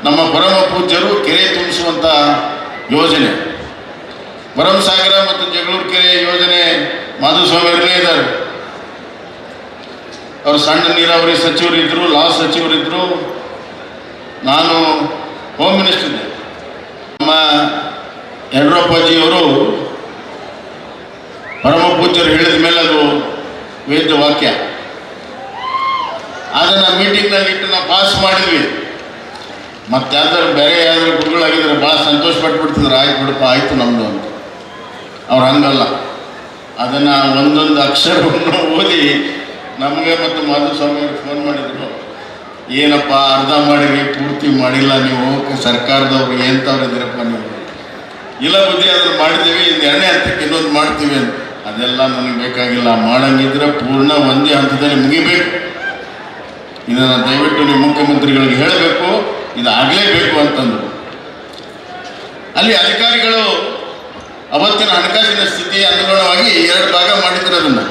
ನಮ್ಮ ಪರಮ ಪೂಜ್ಯರು ಕೆರೆ ತುಂಬಿಸುವಂಥ ಯೋಜನೆ, ಭರಮಸಾಗರ ಮತ್ತು ಜಗಳೂರು ಕೆರೆ ಯೋಜನೆ ಮಾಧುಸ್ವಾಮಿ ಅವರೇ ಇದ್ದಾರೆ. ಅವರು ಸಣ್ಣ ನೀರಾವರಿ ಸಚಿವರಿದ್ದರು, ಲಾ ಸಚಿವರಿದ್ದರು, ನಾನು ಹೋಮ್ ಮಿನಿಸ್ಟರ್ ಇದ್ದೆ. ನಮ್ಮ ಯಡಿಯೂರಪ್ಪಾಜಿಯವರು ಪರಮ ಪೂಜ್ಯರು ಹೇಳಿದ ಮೇಲೆ ಅದು ವೇದ ವಾಕ್ಯ. ಅದನ್ನು ಮೀಟಿಂಗ್ನಲ್ಲಿ ಇಟ್ಟು ನಾವು ಪಾಸ್ ಮಾಡಿದ್ವಿ. ಮತ್ತು ಯಾವ್ದಾದ್ರು ಬೇರೆ ಯಾವ್ದಾದ್ರು ಗುರುಗಳಾಗಿದ್ರೆ ಭಾಳ ಸಂತೋಷ ಪಟ್ಬಿಡ್ತಿದ್ರು, ಆಯ್ತು ಬಿಡಪ್ಪ ಆಯಿತು ನಮ್ಮದು ಅಂತ. ಅವ್ರು ಹಂಗಲ್ಲ, ಅದನ್ನು ಒಂದೊಂದು ಅಕ್ಷರವನ್ನು ಓದಿ ನಮಗೆ ಮತ್ತು ಮಾಧುಸ್ವಾಮಿ ಅವ್ರಿಗೆ ಫೋನ್ ಮಾಡಿದ್ರು, ಏನಪ್ಪ ಅರ್ಧ ಮಾಡಿರಿ ಪೂರ್ತಿ ಮಾಡಿಲ್ಲ ನೀವು, ಸರ್ಕಾರದವ್ರು ಎಂಥವ್ರು ಇದ್ದೀರಪ್ಪ ನೀವು. ಇಲ್ಲ ಬುದ್ಧಿ ಅದನ್ನು ಮಾಡಿದ್ದೀವಿ, ಇದು ಎರಡನೇ ಹಂತಕ್ಕೆ ಇನ್ನೊಂದು ಮಾಡ್ತೀವಿ ಅಂತ. ಅದೆಲ್ಲ ನನಗೆ ಬೇಕಾಗಿಲ್ಲ, ಮಾಡಂಗಿದ್ರೆ ಪೂರ್ಣ ಒಂದೇ ಹಂತದಲ್ಲಿ ಮುಗಿಬೇಕು. ಇದನ್ನು ದಯವಿಟ್ಟು ನೀವು ಮುಖ್ಯಮಂತ್ರಿಗಳಿಗೆ ಹೇಳಬೇಕು, ಇದಾಗಲೇಬೇಕು ಅಂತಂದರು. ಅಲ್ಲಿ ಅಧಿಕಾರಿಗಳು ಅವತ್ತಿನ ಹಣಕಾಸಿನ ಸ್ಥಿತಿಯ ಅನುಗುಣವಾಗಿ 2 ಭಾಗ ಮಾಡಿದ್ರು. ಅದನ್ನು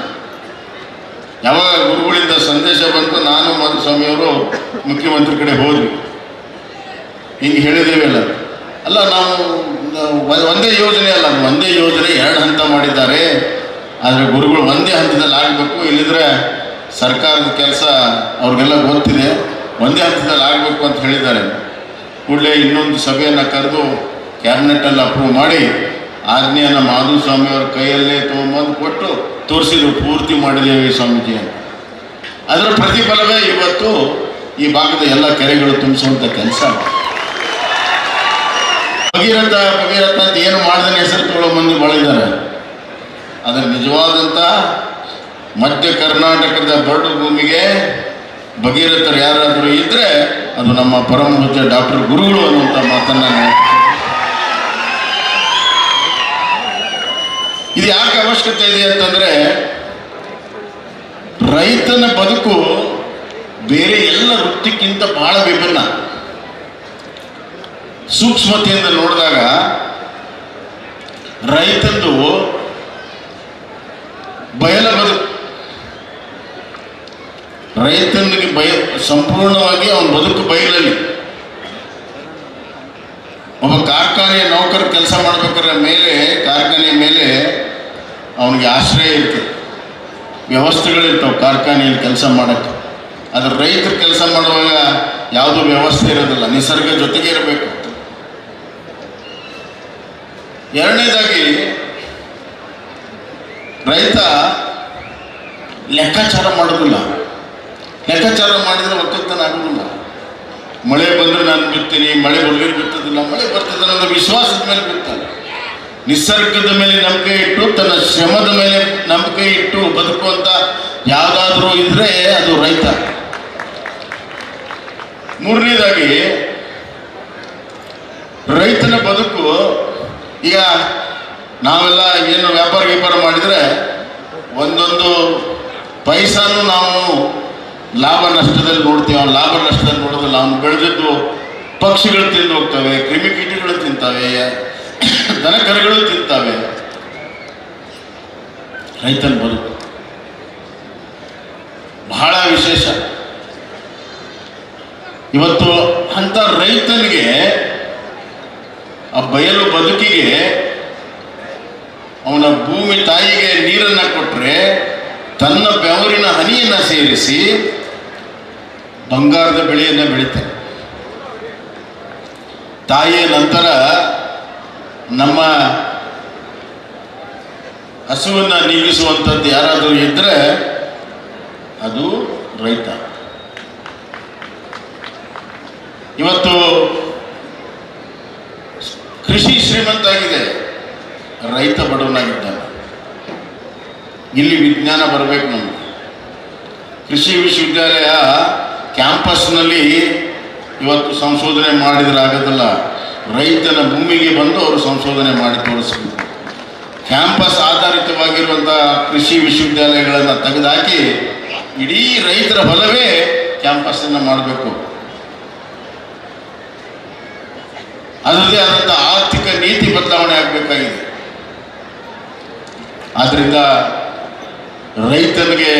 ಯಾವಾಗ ಗುರುಗಳಿಂದ ಸಂದೇಶ ಬಂತು, ನಾನು ಮಾಧುಸ್ವಾಮಿಯವರು ಮುಖ್ಯಮಂತ್ರಿ ಕಡೆ ಹೋದ್ವಿ. ಹಿಂಗೆ ಹೇಳಿದ್ದೇವೆ ಅಲ್ಲ ನಾವು ಒಂದೇ ಯೋಜನೆ ಅಲ್ಲ, ಒಂದೇ ಯೋಜನೆ 2 ಹಂತ ಮಾಡಿದ್ದಾರೆ. ಆದರೆ ಗುರುಗಳು ಒಂದೇ ಹಂತದಲ್ಲಿ ಆಗಬೇಕು, ಇಲ್ಲಿದ್ರೆ ಸರ್ಕಾರದ ಕೆಲಸ ಅವ್ರಿಗೆಲ್ಲ ಗೊತ್ತಿದೆ, ಒಂದೇ ಹಂತದಲ್ಲಿ ಆಗಬೇಕು ಅಂತ ಹೇಳಿದ್ದಾರೆ. ಕೂಡಲೇ ಇನ್ನೊಂದು ಸಭೆಯನ್ನು ಕರೆದು ಕ್ಯಾಬಿನೆಟಲ್ಲಿ ಅಪ್ರೂವ್ ಮಾಡಿ ಆಜ್ಞೆಯನ್ನು ಮಾಧುಸ್ವಾಮಿಯವ್ರ ಕೈಯಲ್ಲೇ ತೊಗೊಂಬಂದು ಕೊಟ್ಟು ತೋರಿಸಿದ್ರು, ಪೂರ್ತಿ ಮಾಡಿದ್ದೇವೆ ಸ್ವಾಮೀಜಿ ಅಂತ. ಅದರ ಪ್ರತಿಫಲವೇ ಇವತ್ತು ಈ ಭಾಗದ ಎಲ್ಲ ಕೆರೆಗಳು ತುಂಬಿಸುವಂಥ ಕೆಲಸ. ಭಗೀರಥ ಅಂತ ಏನು ಮಾಡ್ದೇ ಹೆಸರು ತಗೊಳ್ಳೋ ಮಂದಿ ಬಾಳಿದ್ದಾರೆ. ಅದರ ನಿಜವಾದಂಥ ಮಧ್ಯ ಕರ್ನಾಟಕದ ಬರಡು ಭೂಮಿಗೆ ಭಗೀರಥರು ಯಾರಾದರೂ ಇದ್ದರೆ ಅದು ನಮ್ಮ ಪರಮ ಪೂಜ್ಯ ಡಾಕ್ಟರ್ ಗುರುಗಳು ಅನ್ನುವಂಥ ಮಾತನ್ನು ಇದು ಯಾಕೆ ಅವಶ್ಯಕತೆ ಇದೆ ಅಂತಂದರೆ, ರೈತನ ಬದುಕು ಬೇರೆ ಎಲ್ಲ ವೃತ್ತಿಗಿಂತ ಬಹಳ ವಿಭಿನ್ನ. ಸೂಕ್ಷ್ಮತೆಯಿಂದ ನೋಡಿದಾಗ ರೈತಂದು ಬಯಲ ಬದುಕು, ರೈತನಿಗೆ ಸಂಪೂರ್ಣವಾಗಿ ಅವನ ಬದುಕು ಬಯಲಲ್ಲಿ. ಒಬ್ಬ ಕಾರ್ಖಾನೆಯ ನೌಕರ ಕೆಲಸ ಮಾಡ್ಬೇಕಾದ್ರೆ ಮೇಲೆ ಕಾರ್ಖಾನೆಯ ಮೇಲೆ ಅವನಿಗೆ ಆಶ್ರಯ ಇರ್ತದೆ, ವ್ಯವಸ್ಥೆಗಳಿರ್ತಾವೆ ಕಾರ್ಖಾನೆಯಲ್ಲಿ ಕೆಲಸ ಮಾಡೋಕ್ಕೆ. ಆದರೆ ರೈತರು ಕೆಲಸ ಮಾಡುವಾಗ ಯಾವುದೂ ವ್ಯವಸ್ಥೆ ಇರೋದಿಲ್ಲ, ನಿಸರ್ಗ ಜೊತೆಗೆ ಇರಬೇಕು. ಎರಡನೇದಾಗಿ ರೈತ ಲೆಕ್ಕಾಚಾರ ಮಾಡೋದಿಲ್ಲ. ಲೆಕ್ಕಾಚಾರ ಮಾಡಿದರೆ ಒಕ್ಕಲ್ತನ ಆಗೋದಿಲ್ಲ. ಮಳೆ ಬಂದರೆ ನಾನು ಬಿತ್ತೀನಿ, ಮಳೆ ಬರಲಿಲ್ಲ ಬಿತ್ತೋದಿಲ್ಲ, ಮಳೆ ಬರ್ತದೆ ಅನ್ನೋ ವಿಶ್ವಾಸದ ಮೇಲೆ ಬಿತ್ತಾನೆ. ನಿಸರ್ಗದ ಮೇಲೆ ನಂಬಿಕೆ ಇಟ್ಟು, ತನ್ನ ಶ್ರಮದ ಮೇಲೆ ನಂಬಿಕೆ ಇಟ್ಟು ಬದುಕುವಂಥ ಯಾವುದಾದ್ರೂ ಇದ್ರೆ ಅದು ರೈತ. ಮೂರನೇದಾಗಿ ರೈತನ ಬದುಕು, ಈಗ ನಾವೆಲ್ಲ ಏನು ವ್ಯಾಪಾರ ಮಾಡಿದರೆ ಒಂದೊಂದು ಪೈಸಾನು ನಾವು ಲಾಭ ನಷ್ಟದಲ್ಲಿ ನೋಡ್ತೀವಿ. ಅವ್ನು ಲಾಭ ನಷ್ಟದಲ್ಲಿ ನೋಡೋದಿಲ್ಲ. ಅವನು ಬೆಳೆದಿದ್ದು ಪಕ್ಷಿಗಳು ತಿಂದು ಹೋಗ್ತವೆ, ಕ್ರಿಮಿಕೀಟಗಳು ತಿಂತವೆ, ದನಕರುಗಳು ತಿಂತವೆ. ರೈತನ ಬದುಕು ಬಹಳ ವಿಶೇಷ. ಇವತ್ತು ಅಂಥ ರೈತನಿಗೆ ಆ ಬಯಲು ಬದುಕಿಗೆ ಅವನ ಭೂಮಿ ತಾಯಿಗೆ ನೀರನ್ನು ಕೊಟ್ಟರೆ ತನ್ನ ಬೆವರಿನ ಹನಿಯನ್ನು ಸೇರಿಸಿ ಬಂಗಾರದ ಬೆಳೆಯನ್ನು ಬೆಳೀತಾರೆ. ತಾಯಿಯ ನಂತರ ನಮ್ಮ ಹಸುವನ್ನು ನೀಗಿಸುವಂಥದ್ದು ಯಾರಾದರೂ ಇದ್ದರೆ ಅದು ರೈತ. ಇವತ್ತು ಕೃಷಿ ಶ್ರೀಮಂತ ಆಗಿದೆ, ರೈತ ಬಡವನಾಗಿದ್ದಾನೆ. ಇಲ್ಲಿ ವಿಜ್ಞಾನ ಬರಬೇಕು ನಮಗೆ. ಕೃಷಿ ವಿಶ್ವವಿದ್ಯಾಲಯ ಕ್ಯಾಂಪಸ್ನಲ್ಲಿ ಇವತ್ತು ಸಂಶೋಧನೆ ಮಾಡಿದರೆ ಆಗೋದಿಲ್ಲ, ರೈತನ ಭೂಮಿಗೆ ಬಂದು ಅವರು ಸಂಶೋಧನೆ ಮಾಡಿ ತೋರಿಸಬೇಕು. ಕ್ಯಾಂಪಸ್ ಆಧಾರಿತವಾಗಿರುವಂಥ ಕೃಷಿ ವಿಶ್ವವಿದ್ಯಾಲಯಗಳನ್ನು ತೆಗೆದುಹಾಕಿ ಇಡೀ ರೈತರ ಹೊಲವೇ ಕ್ಯಾಂಪಸ್ಸನ್ನು ಮಾಡಬೇಕು. ಅದರದೇ ಆದಂಥ ಆರ್ಥಿಕ ನೀತಿ ಬದಲಾವಣೆ ಆಗಬೇಕಾಗಿದೆ. ಆದ್ದರಿಂದ ರೈತನಿಗೆ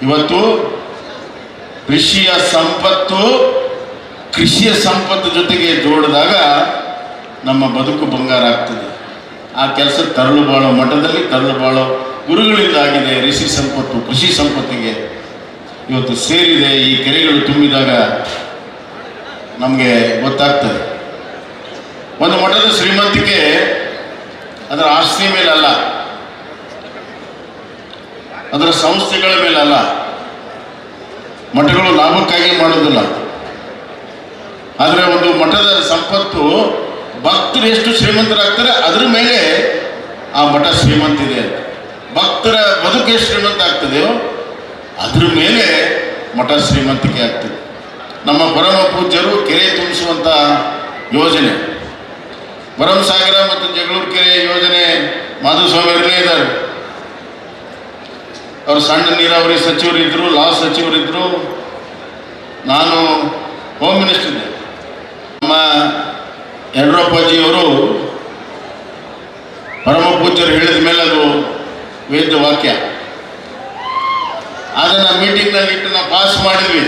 ಇವತ್ತು ಕೃಷಿಯ ಸಂಪತ್ತು ಕೃಷಿಯ ಸಂಪತ್ತು ಜೊತೆಗೆ ಜೋಡಿದಾಗ ನಮ್ಮ ಬದುಕು ಬಂಗಾರ ಆಗ್ತದೆ. ಆ ಕೆಲಸ ತರಳುಬಾಳೋ ಮಠದಲ್ಲಿ ತರಳುಬಾಳೋ ಗುರುಗಳಿಂದ ಆಗಿದೆ. ಋಷಿ ಸಂಪತ್ತು ಕೃಷಿ ಸಂಪತ್ತಿಗೆ ಇವತ್ತು ಸೇರಿದೆ. ಈ ಕೆರೆಗಳು ತುಂಬಿದಾಗ ನಮಗೆ ಗೊತ್ತಾಗ್ತದೆ. ಒಂದು ಮಠದ ಶ್ರೀಮಂತಿಕೆ ಅದರ ಆಸ್ತಿ ಮೇಲಲ್ಲ, ಅದರ ಸಂಸ್ಥೆಗಳ ಮೇಲಲ್ಲ. ಮಠಗಳು ಲಾಭಕ್ಕಾಗಿ ಮಾಡೋದಿಲ್ಲ. ಆದರೆ ಒಂದು ಮಠದ ಸಂಪತ್ತು ಭಕ್ತರು ಎಷ್ಟು ಶ್ರೀಮಂತರಾಗ್ತಾರೆ ಅದರ ಮೇಲೆ ಆ ಮಠ ಶ್ರೀಮಂತಿದೆ. ಭಕ್ತರ ಬದುಕು ಎಷ್ಟು ಶ್ರೀಮಂತ ಆಗ್ತದೆಯೋ ಅದ್ರ ಮೇಲೆ ಮಠ ಶ್ರೀಮಂತಿಕೆ ಆಗ್ತದೆ. ನಮ್ಮ ಪರಮ ಪೂಜ್ಯರು ಕೆರೆ ತುಂಬಿಸುವಂಥ ಯೋಜನೆ, ಭರಮಸಾಗರ ಮತ್ತು ಜಗಳೂರು ಕೆರೆ ಯೋಜನೆ ಮಾಧುಸ್ವಾಮಿ ಅವರೇ ಇದ್ದಾರೆ. ಅವರು ಸಣ್ಣ ನೀರಾವರಿ ಸಚಿವರಿದ್ದರು, ಲಾ ಸಚಿವರಿದ್ದರು, ನಾನು ಹೋಮ್ ಮಿನಿಸ್ಟರ್ ಇದ್ದೆ. ನಮ್ಮ ಯಡಿಯೂರಪ್ಪಾಜಿಯವರು ಪರಮ ಪೂಜ್ಯರು ಹೇಳಿದ ಮೇಲೆ ಅದು ವೇದ ವಾಕ್ಯ. ಅದನ್ನು ಮೀಟಿಂಗ್ನಲ್ಲಿ ಇಟ್ಟು ನಾವು ಪಾಸ್ ಮಾಡಿದ್ವಿ.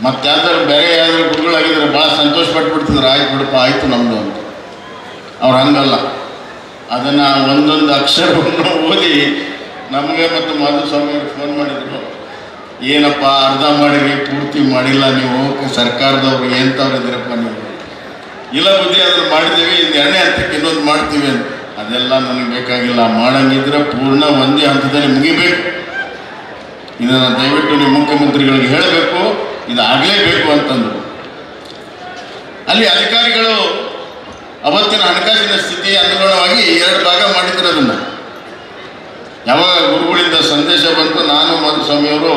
ಮತ್ತೆ ಯಾವ್ದಾದ್ರು ಬೇರೆ ಯಾವ್ದಾದ್ರು ಗುರುಗಳಾಗಿದ್ರೆ ಭಾಳ ಸಂತೋಷ ಪಟ್ಬಿಡ್ತಿದ್ರು. ಆಯ್ತು ಬಿಡಪ್ಪ, ಆಯಿತು ನಮ್ಮದು ಅಂತ. ಅವ್ರು ಹಂಗಲ್ಲ. ಅದನ್ನು ಒಂದೊಂದು ಅಕ್ಷರವನ್ನು ಓದಿ ನಮಗೆ ಮತ್ತು ಮಾಧುಸ್ವಾಮಿ ಅವ್ರಿಗೆ ಫೋನ್ ಮಾಡಿದ್ರು. ಏನಪ್ಪ ಅರ್ಧ ಮಾಡಿರಿ, ಪೂರ್ತಿ ಮಾಡಿಲ್ಲ ನೀವು, ಸರ್ಕಾರದವ್ರು ಎಂಥವ್ರಿದ್ದೀರಪ್ಪ ನೀವು. ಇಲ್ಲ ಬುದ್ಧಿ ಅದನ್ನು ಮಾಡಿದ್ದೀವಿ, ಇದು ಎರಡನೇ ಹಂತಕ್ಕೆ ಇನ್ನೊಂದು ಮಾಡ್ತೀವಿ ಅಂತ. ಅದೆಲ್ಲ ನನಗೆ ಬೇಕಾಗಿಲ್ಲ. ಮಾಡಂಗಿದ್ರೆ ಪೂರ್ಣ ಒಂದೇ ಹಂತದಲ್ಲಿ ಮುಗಿಬೇಕು. ಇದನ್ನು ದಯವಿಟ್ಟು ನೀವು ಮುಖ್ಯಮಂತ್ರಿಗಳಿಗೆ ಹೇಳಬೇಕು, ಇದು ಆಗಲೇಬೇಕು ಅಂತಂದರು. ಅಲ್ಲಿ ಅಧಿಕಾರಿಗಳು ಅವತ್ತಿನ ಹಣಕಾಸಿನ ಸ್ಥಿತಿ ಅನುಗುಣವಾಗಿ 2 ಭಾಗ ಮಾಡಿದ್ರು. ಅದನ್ನು ಯಾವಾಗ ಗುರುಗಳಿಂದ ಸಂದೇಶ ಬಂತು, ನಾನು ಮಾಧುಸ್ವಾಮಿಯವರು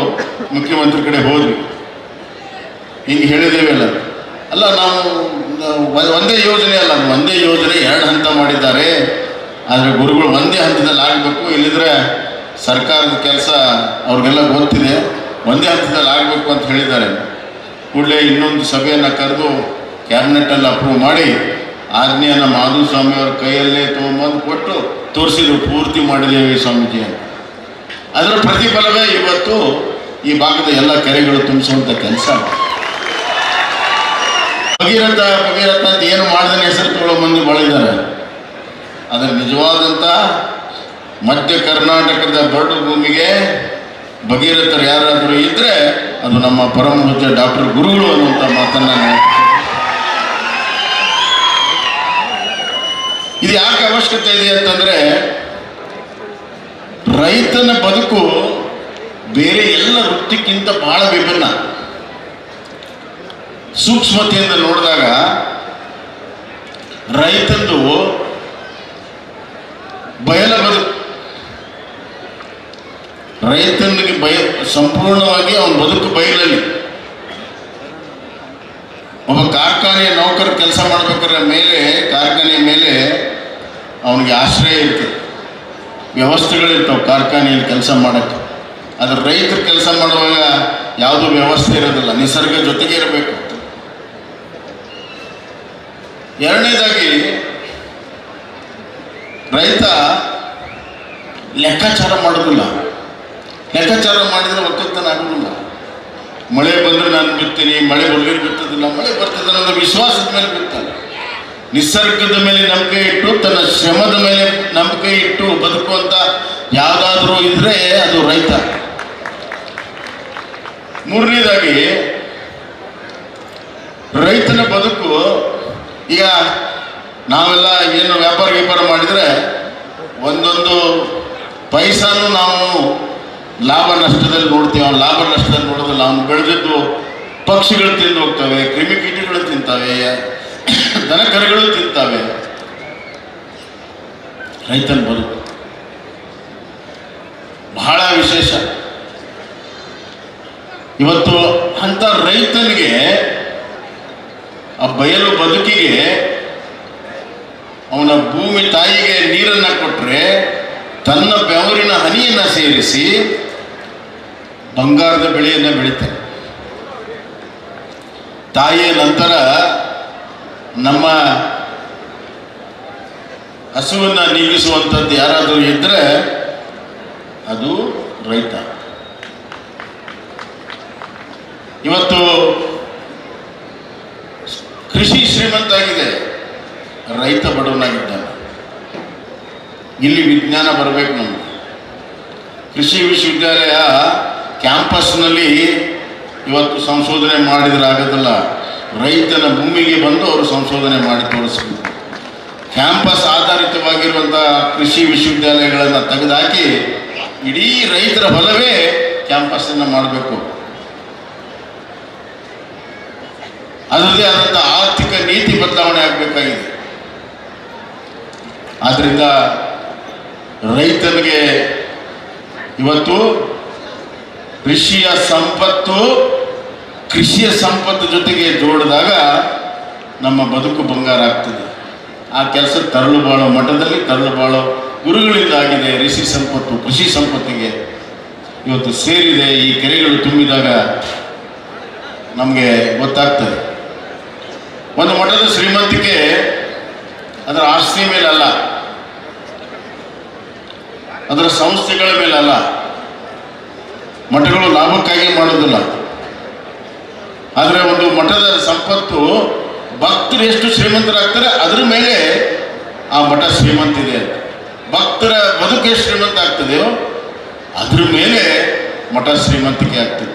ಮುಖ್ಯಮಂತ್ರಿ ಕಡೆ ಹೋದ್ವಿ. ಹಿಂಗೆ ಹೇಳಿದ್ದೇವೆ ಅಲ್ಲ, ನಾವು ಒಂದೇ ಯೋಜನೆ ಅಲ್ಲ, ಒಂದೇ ಯೋಜನೆ 2 ಹಂತ ಮಾಡಿದ್ದಾರೆ. ಆದರೆ ಗುರುಗಳು ಒಂದೇ ಹಂತದಲ್ಲಿ ಆಗಬೇಕು, ಇಲ್ಲಿದ್ರೆ ಸರ್ಕಾರದ ಕೆಲಸ ಅವ್ರಿಗೆಲ್ಲ ಗೊತ್ತಿದೆ, ಒಂದೇ ಹಂತದಲ್ಲಿ ಆಗಬೇಕು ಅಂತ ಹೇಳಿದ್ದಾರೆ. ಕೂಡಲೇ ಇನ್ನೊಂದು ಸಭೆಯನ್ನು ಕರೆದು ಕ್ಯಾಬಿನೆಟ್ಟಲ್ಲಿ ಅಪ್ರೂವ್ ಮಾಡಿ ಆಜ್ಞೆಯನ್ನು ಮಾಧುಸ್ವಾಮಿಯವ್ರ ಕೈಯಲ್ಲೇ ತೊಗೊಂಬಂದು ಕೊಟ್ಟು ತೋರಿಸಿದ್ರು, ಪೂರ್ತಿ ಮಾಡಿದ್ದೇವೆ ಸ್ವಾಮೀಜಿ ಅಂತ. ಅದರ ಪ್ರತಿಫಲವೇ ಇವತ್ತು ಈ ಭಾಗದ ಎಲ್ಲ ಕೆರೆಗಳು ತುಂಬಿಸುವಂಥ ಕೆಲಸ. ಭಗೀರಥ ಅಂತ ಏನು ಮಾಡ್ದೇ ಹೆಸರು ತಗೊಳ್ಳೋ ಮಂದಿ ಬಾಳಿದ್ದಾರೆ. ಅದರ ನಿಜವಾದಂಥ ಮಧ್ಯ ಕರ್ನಾಟಕದ ಬರಡು ಭೂಮಿಗೆ ಭಗೀರಥರು ಯಾರಾದರೂ ಇದ್ದರೆ ಅದು ನಮ್ಮ ಪರಮ ಪೂಜ್ಯ ಡಾಕ್ಟರ್ ಗುರುಗಳು ಅನ್ನುವಂಥ ಮಾತನ್ನು ನಾವು. ಇದು ಯಾಕೆ ಅವಶ್ಯಕತೆ ಇದೆ ಅಂತಂದರೆ, ರೈತನ ಬದುಕು ಬೇರೆ ಎಲ್ಲ ವೃತ್ತಿಗಿಂತ ಬಹಳ ವಿಭಿನ್ನ. ಸೂಕ್ಷ್ಮತೆಯಿಂದ ನೋಡಿದಾಗ ರೈತಂದು ಬಯಲ ಬದುಕು. ರೈತನಿಗೆ ಸಂಪೂರ್ಣವಾಗಿ ಅವನ ಬದುಕು ಬಯಲಲ್ಲಿ. ಒಬ್ಬ ಕಾರ್ಖಾನೆಯ ನೌಕರ ಕೆಲಸ ಮಾಡ್ಬೇಕಾದ್ರೆ ಮೇಲೆ ಕಾರ್ಖಾನೆಯ ಮೇಲೆ ಅವನಿಗೆ ಆಶ್ರಯ ಇರ್ತದೆ, ವ್ಯವಸ್ಥೆಗಳಿರ್ತಾವೆ ಕಾರ್ಖಾನೆಯಲ್ಲಿ ಕೆಲಸ ಮಾಡೋಕ್ಕೆ. ಆದರೆ ರೈತರು ಕೆಲಸ ಮಾಡುವಾಗ ಯಾವುದೂ ವ್ಯವಸ್ಥೆ ಇರೋದಿಲ್ಲ, ನಿಸರ್ಗ ಜೊತೆಗೆ ಇರಬೇಕು. ಎರಡನೇದಾಗಿ ರೈತ ಲೆಕ್ಕಾಚಾರ ಮಾಡೋದಿಲ್ಲ. ಲೆಕ್ಕಾಚಾರ ಮಾಡಿದರೆ ಒಕ್ಕಲ್ತನ ಆಗೋದಿಲ್ಲ. ಮಳೆ ಬಂದರೆ ನಾನು ಬಿತ್ತೀನಿ, ಮಳೆ ಬರಲಿಲ್ಲ ಬಿತ್ತದಿಲ್ಲ, ಮಳೆ ಬರ್ತದೆ ಅನ್ನೋದು ವಿಶ್ವಾಸದ ಮೇಲೆ ಬಿತ್ತಾನೆ. ನಿಸರ್ಗದ ಮೇಲೆ ನಂಬಿಕೆ ಇಟ್ಟು, ತನ್ನ ಶ್ರಮದ ಮೇಲೆ ನಂಬಿಕೆ ಇಟ್ಟು ಬದುಕುವಂಥ ಯಾವುದಾದ್ರೂ ಇದ್ರೆ ಅದು ರೈತ. ಮೂರನೇದಾಗಿ ರೈತನ ಬದುಕು, ಈಗ ನಾವೆಲ್ಲ ಏನು ವ್ಯಾಪಾರ ಮಾಡಿದರೆ ಒಂದೊಂದು ಪೈಸಾನು ನಾವು ಲಾಭ ನಷ್ಟದಲ್ಲಿ ನೋಡ್ತೀವಿ. ಅವ್ನು ಲಾಭ ನಷ್ಟದಲ್ಲಿ ನೋಡೋದಿಲ್ಲ. ಅವನು ಬೆಳೆದಿದ್ದು ಪಕ್ಷಿಗಳು ತಿಂದು ಹೋಗ್ತವೆ, ಕ್ರಿಮಿಕೀಟಗಳು ತಿಂತವೆ, ದನ ಕರುಗಳು ತಿಂತವೆ. ರೈತನ ಬದುಕು ಬಹಳ ವಿಶೇಷ. ಇವತ್ತು ಅಂಥ ರೈತನಿಗೆ ಆ ಬಯಲು ಬದುಕಿಗೆ ಅವನ ಭೂಮಿ ತಾಯಿಗೆ ನೀರನ್ನು ಕೊಟ್ಟರೆ ತನ್ನ ಬೆವರಿನ ಹನಿಯನ್ನು ಸೇರಿಸಿ ಬಂಗಾರದ ಬೆಳೆಯನ್ನು ಬೆಳೀತಾರೆ. ತಾಯಿಯ ನಂತರ ನಮ್ಮ ಹಸುವನ್ನು ನೀಗಿಸುವಂಥದ್ದು ಯಾರಾದರೂ ಇದ್ದರೆ ಅದು ರೈತ. ಇವತ್ತು ಕೃಷಿ ಶ್ರೀಮಂತ ಆಗಿದೆ, ರೈತ ಬಡವನಾಗಿದ್ದಾನೆ. ಇಲ್ಲಿ ವಿಜ್ಞಾನ ಬರಬೇಕು ನಮಗೆ. ಕೃಷಿ ವಿಶ್ವವಿದ್ಯಾಲಯ ಕ್ಯಾಂಪಸ್ನಲ್ಲಿ ಇವತ್ತು ಸಂಶೋಧನೆ ಮಾಡಿದ್ರೆ ಆಗೋದಿಲ್ಲ, ರೈತನ ಭೂಮಿಗೆ ಬಂದು ಅವರು ಸಂಶೋಧನೆ ಮಾಡಿ ತೋರಿಸ್ಬೇಕು. ಕ್ಯಾಂಪಸ್ ಆಧಾರಿತವಾಗಿರುವಂಥ ಕೃಷಿ ವಿಶ್ವವಿದ್ಯಾಲಯಗಳನ್ನು ತೆಗೆದುಹಾಕಿ ಇಡೀ ರೈತರ ಹೊಲವೇ ಕ್ಯಾಂಪಸ್ಸನ್ನು ಮಾಡಬೇಕು. ಅದರದೇ ಆದಂಥ ಆರ್ಥಿಕ ನೀತಿ ಬದಲಾವಣೆ ಆಗಬೇಕಾಗಿದೆ. ಆದ್ದರಿಂದ ರೈತನಿಗೆ ಇವತ್ತು ಕೃಷಿಯ ಸಂಪತ್ತು ಜೊತೆಗೆ ಜೋಡಿದಾಗ ನಮ್ಮ ಬದುಕು ಬಂಗಾರ ಆಗ್ತದೆ. ಆ ಕೆಲಸ ತರಳು ಬಾಳೋ ಮಠದಲ್ಲಿ ತರಳು ಬಾಳೋ ಗುರುಗಳಿಂದ ಆಗಿದೆ. ಕೃಷಿ ಸಂಪತ್ತಿಗೆ ಇವತ್ತು ಸೇರಿದೆ. ಈ ಕೆರೆಗಳು ತುಂಬಿದಾಗ ನಮಗೆ ಗೊತ್ತಾಗ್ತದೆ. ಒಂದು ಮಠದ ಶ್ರೀಮಂತಿಕೆ ಅದರ ಆಸ್ತಿ ಮೇಲಲ್ಲ, ಅದರ ಸಂಸ್ಥೆಗಳ ಮೇಲಲ್ಲ. ಮಠಗಳು ಲಾಭಕ್ಕಾಗಿ ಮಾಡೋದಿಲ್ಲ. ಆದರೆ ಒಂದು ಮಠದ ಸಂಪತ್ತು ಭಕ್ತರು ಎಷ್ಟು ಶ್ರೀಮಂತರಾಗ್ತಾರೆ ಅದರ ಮೇಲೆ ಆ ಮಠ ಶ್ರೀಮಂತಿದೆ. ಭಕ್ತರ ಬದುಕು ಎಷ್ಟು ಶ್ರೀಮಂತ ಆಗ್ತದೆಯೋ ಅದ್ರ ಮೇಲೆ ಮಠ ಶ್ರೀಮಂತಿಕೆ ಆಗ್ತದೆ.